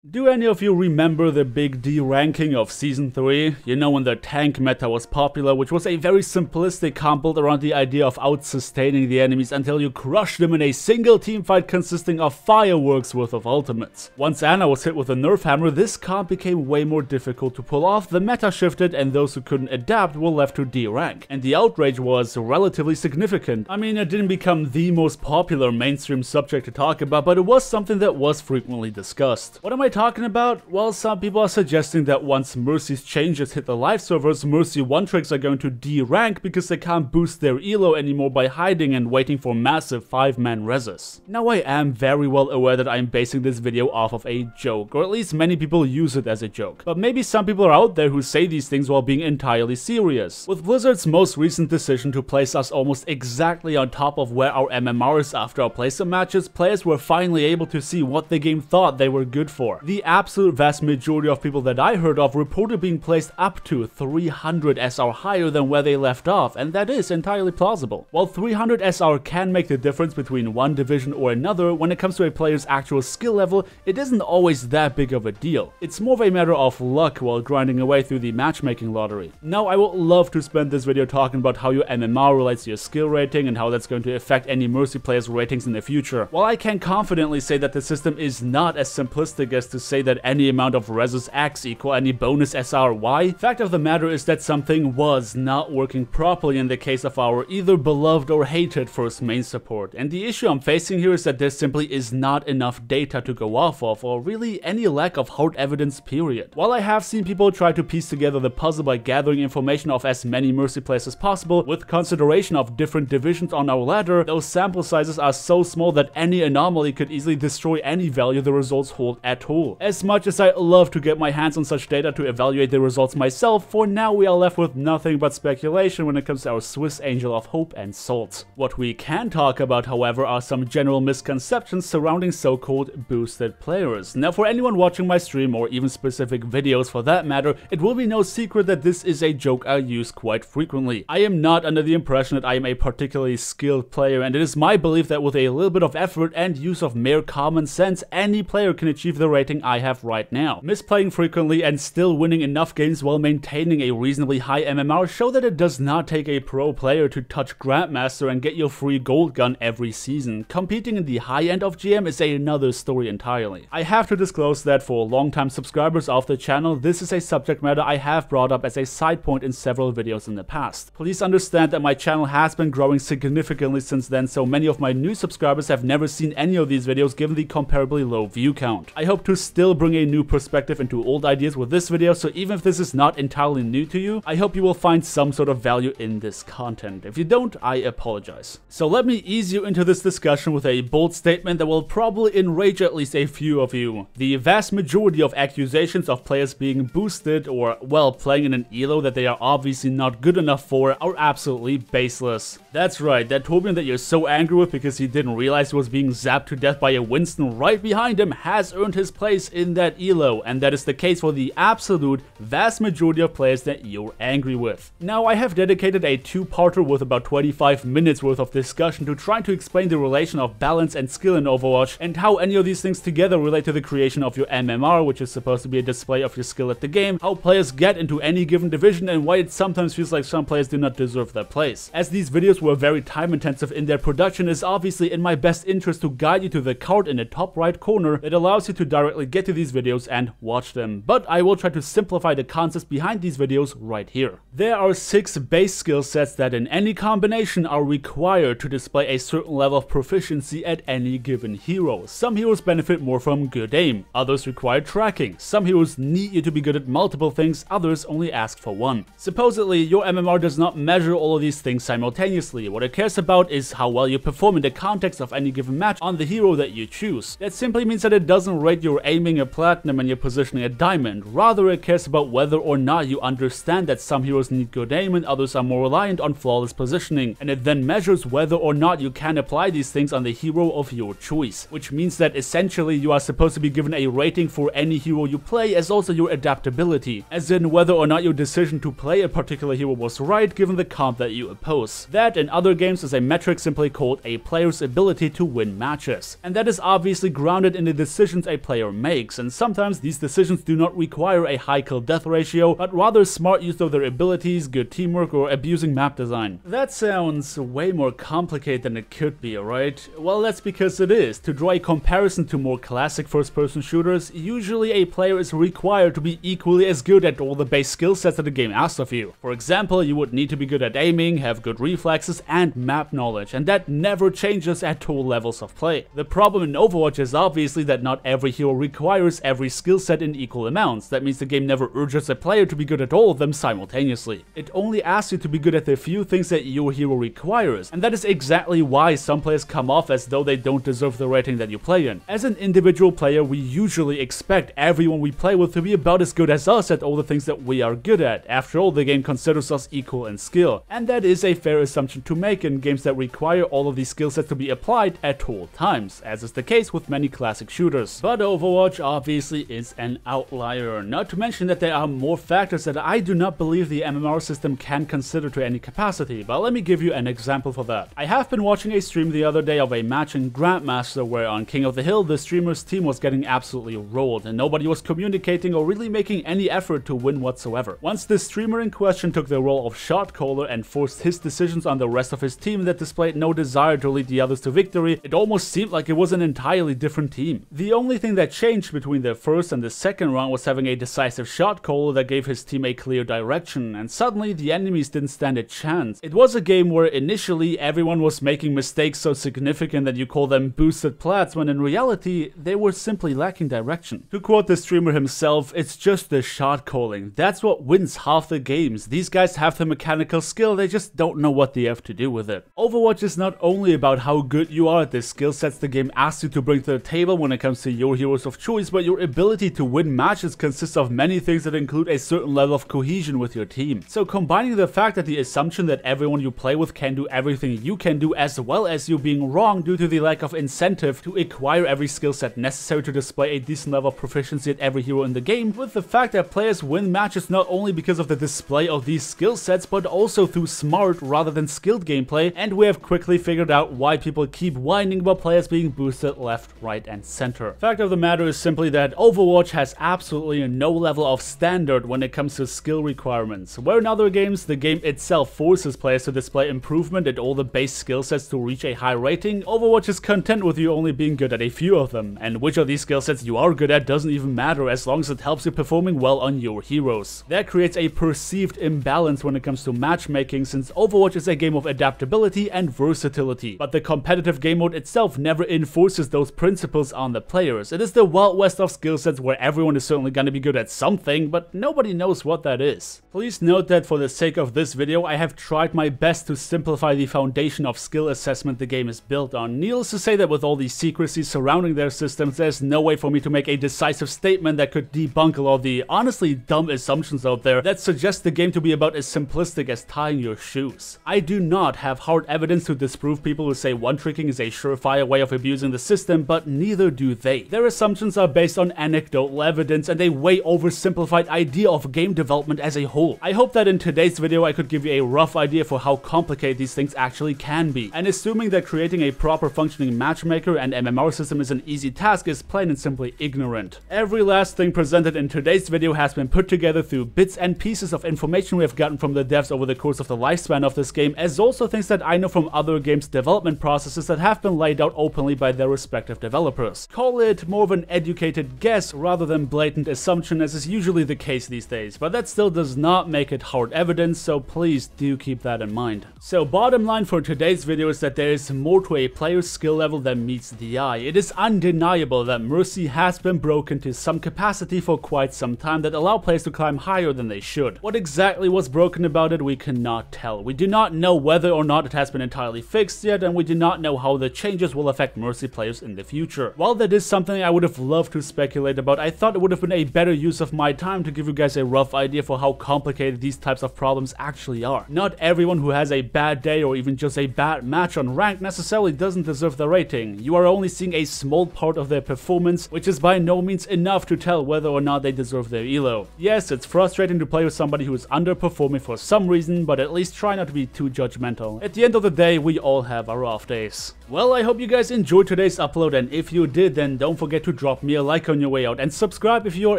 Do any of you remember the big deranking of Season 3? You know, when the tank meta was popular, which was a very simplistic comp built around the idea of out-sustaining the enemies until you crush them in a single teamfight consisting of fireworks worth of ultimates. Once Ana was hit with a nerf hammer, this comp became way more difficult to pull off, the meta shifted, and those who couldn't adapt were left to derank. And the outrage was relatively significant. I mean, it didn't become the most popular mainstream subject to talk about, but it was something that was frequently discussed. What am I talking about? Well, some people are suggesting that once Mercy's changes hit the live servers, Mercy 1-tricks are going to derank because they can't boost their elo anymore by hiding and waiting for massive 5-man reses. Now, I am very well aware that I am basing this video off of a joke, or at least many people use it as a joke. But maybe some people are out there who say these things while being entirely serious. With Blizzard's most recent decision to place us almost exactly on top of where our MMR is after our placement matches, players were finally able to see what the game thought they were good for. The absolute vast majority of people that I heard of reported being placed up to 300 SR higher than where they left off, and that is entirely plausible. While 300 SR can make the difference between one division or another, when it comes to a player's actual skill level, it isn't always that big of a deal. It's more of a matter of luck while grinding away through the matchmaking lottery. Now, I would love to spend this video talking about how your MMR relates to your skill rating and how that's going to affect any Mercy players' ratings in the future. While I can confidently say that the system is not as simplistic as to say that any amount of reses X equal any bonus SR Y, fact of the matter is that something was not working properly in the case of our either beloved or hated first main support, and the issue I'm facing here is that there simply is not enough data to go off of, or really any lack of hard evidence period. While I have seen people try to piece together the puzzle by gathering information of as many Mercy players as possible with consideration of different divisions on our ladder, those sample sizes are so small that any anomaly could easily destroy any value the results hold at all. As much as I love to get my hands on such data to evaluate the results myself, for now we are left with nothing but speculation when it comes to our Swiss angel of hope and salt. What we can talk about, however, are some general misconceptions surrounding so-called boosted players. Now, for anyone watching my stream, or even specific videos for that matter, it will be no secret that this is a joke I use quite frequently. I am not under the impression that I am a particularly skilled player, and it is my belief that with a little bit of effort and use of mere common sense, any player can achieve the rating I have right now. Misplaying frequently and still winning enough games while maintaining a reasonably high MMR show that it does not take a pro player to touch Grandmaster and get your free gold gun every season. Competing in the high end of GM is another story entirely. I have to disclose that for long-time subscribers of the channel, this is a subject matter I have brought up as a side point in several videos in the past. Please understand that my channel has been growing significantly since then, so many of my new subscribers have never seen any of these videos given the comparably low view count. I hope to still bring a new perspective into old ideas with this video, so even if this is not entirely new to you, I hope you will find some sort of value in this content. If you don't, I apologize. So let me ease you into this discussion with a bold statement that will probably enrage at least a few of you. The vast majority of accusations of players being boosted or, well, playing in an elo that they are obviously not good enough for are absolutely baseless. That's right, that Torbjorn that you're so angry with because he didn't realize he was being zapped to death by a Winston right behind him has earned his place in that elo, and that is the case for the absolute vast majority of players that you're angry with. Now, I have dedicated a two-parter with about 25 minutes worth of discussion to trying to explain the relation of balance and skill in Overwatch, and how any of these things together relate to the creation of your MMR, which is supposed to be a display of your skill at the game, how players get into any given division, and why it sometimes feels like some players do not deserve their place. As these videos were very time intensive in their production, it is obviously in my best interest to guide you to the card in the top right corner that allows you to directly get to these videos and watch them. But I will try to simplify the concepts behind these videos right here. There are 6 base skill sets that in any combination are required to display a certain level of proficiency at any given hero. Some heroes benefit more from good aim, others require tracking, some heroes need you to be good at multiple things, others only ask for one. Supposedly, your MMR does not measure all of these things simultaneously. What it cares about is how well you perform in the context of any given match on the hero that you choose. That simply means that it doesn't rate your aiming a platinum and your positioning a diamond. Rather, it cares about whether or not you understand that some heroes need good aim and others are more reliant on flawless positioning, and it then measures whether or not you can apply these things on the hero of your choice, which means that essentially you are supposed to be given a rating for any hero you play as also your adaptability, as in whether or not your decision to play a particular hero was right given the comp that you oppose. That in other games is a metric simply called a player's ability to win matches, and that is obviously grounded in the decisions a player makes, and sometimes these decisions do not require a high kill-death ratio, but rather smart use of their abilities, good teamwork, or abusing map design. That sounds way more complicated than it could be, right? Well, that's because it is. To draw a comparison to more classic first-person shooters, usually a player is required to be equally as good at all the base skill sets that the game asks of you. For example, you would need to be good at aiming, have good reflexes, and map knowledge, and that never changes at all levels of play. The problem in Overwatch is obviously that not every hero requires every skill set in equal amounts. That means the game never urges a player to be good at all of them simultaneously. It only asks you to be good at the few things that your hero requires, and that is exactly why some players come off as though they don't deserve the rating that you play in. As an individual player, we usually expect everyone we play with to be about as good as us at all the things that we are good at. After all, the game considers us equal in skill, and that is a fair assumption to make in games that require all of these skill sets to be applied at all times, as is the case with many classic shooters. But Overwatch obviously is an outlier, not to mention that there are more factors that I do not believe the MMR system can consider to any capacity, but let me give you an example for that. I have been watching a stream the other day of a match in Grandmaster where on King of the Hill the streamer's team was getting absolutely rolled and nobody was communicating or really making any effort to win whatsoever. Once the streamer in question took the role of shot caller and forced his decisions on the rest of his team that displayed no desire to lead the others to victory, it almost seemed like it was an entirely different team. The only thing that changed between the first and the second round was having a decisive shot caller that gave his team a clear direction, and suddenly the enemies didn't stand a chance. It was a game where initially everyone was making mistakes so significant that you call them boosted plats, when in reality they were simply lacking direction. To quote the streamer himself, it's just the shot calling. That's what wins half the games. These guys have the mechanical skill, they just don't know what they have to do with it. Overwatch is not only about how good you are at the skill sets the game asks you to bring to the table when it comes to your heroes of choice, but your ability to win matches consists of many things that include a certain level of cohesion with your team. So combining the fact that the assumption that everyone you play with can do everything you can do, as well as you being wrong due to the lack of incentive to acquire every skill set necessary to display a decent level of proficiency at every hero in the game, with the fact that players win matches not only because of the display of these skill sets, but also through smart rather than skilled gameplay, and we have quickly figured out why people keep whining about players being boosted left, right, and center. Fact of the matter is simply that Overwatch has absolutely no level of standard when it comes to skill requirements. Where in other games, the game itself forces players to display improvement at all the base skill sets to reach a high rating, Overwatch is content with you only being good at a few of them, and which of these skill sets you are good at doesn't even matter as long as it helps you performing well on your heroes. That creates a perceived imbalance when it comes to matchmaking, since Overwatch is a game of adaptability and versatility, but the competitive game mode itself never enforces those principles on the players. It is the Wild West of skill sets where everyone is certainly gonna be good at something, but nobody knows what that is. Please note that for the sake of this video, I have tried my best to simplify the foundation of skill assessment the game is built on. Needless to say that with all the secrecy surrounding their systems, there's no way for me to make a decisive statement that could debunk a lot of the honestly dumb assumptions out there that suggest the game to be about as simplistic as tying your shoes. I do not have hard evidence to disprove people who say one-tricking is a surefire way of abusing the system, but neither do they. Their assumptions are based on anecdotal evidence and a way oversimplified idea of game development as a whole. I hope that in today's video I could give you a rough idea for how complicated these things actually can be, and assuming that creating a proper functioning matchmaker and MMR system is an easy task is plain and simply ignorant. Every last thing presented in today's video has been put together through bits and pieces of information we have gotten from the devs over the course of the lifespan of this game, as also things that I know from other games' development processes that have been laid out openly by their respective developers. Call it more of an educated guess rather than blatant assumption, as is usually the case these days, but that still does not make it hard evidence, so please do keep that in mind. So bottom line for today's video is that there is more to a player's skill level than meets the eye. It is undeniable that Mercy has been broken to some capacity for quite some time that allow players to climb higher than they should. What exactly was broken about it, we cannot tell. We do not know whether or not it has been entirely fixed yet, and we do not know how the changes will affect Mercy players in the future. While that is something I would have loved to speculate about, I thought it would have been a better use of my time to give you guys a rough idea for how complicated these types of problems actually are. Not everyone who has a bad day or even just a bad match on ranked necessarily doesn't deserve the rating. You are only seeing a small part of their performance, which is by no means enough to tell whether or not they deserve their elo. Yes, it's frustrating to play with somebody who is underperforming for some reason, but at least try not to be too judgmental. At the end of the day, we all have our off days. Well, I hope you guys enjoyed today's upload, and if you did, then don't forget to drop me a like on your way out and subscribe if you are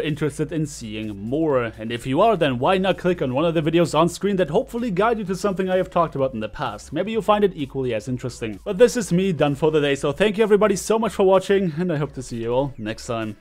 interested in seeing more. And if you are, then why not click on one of the videos on screen that hopefully guide you to something I have talked about in the past. Maybe you'll find it equally as interesting. But this is me done for the day, so thank you everybody so much for watching, and I hope to see you all next time.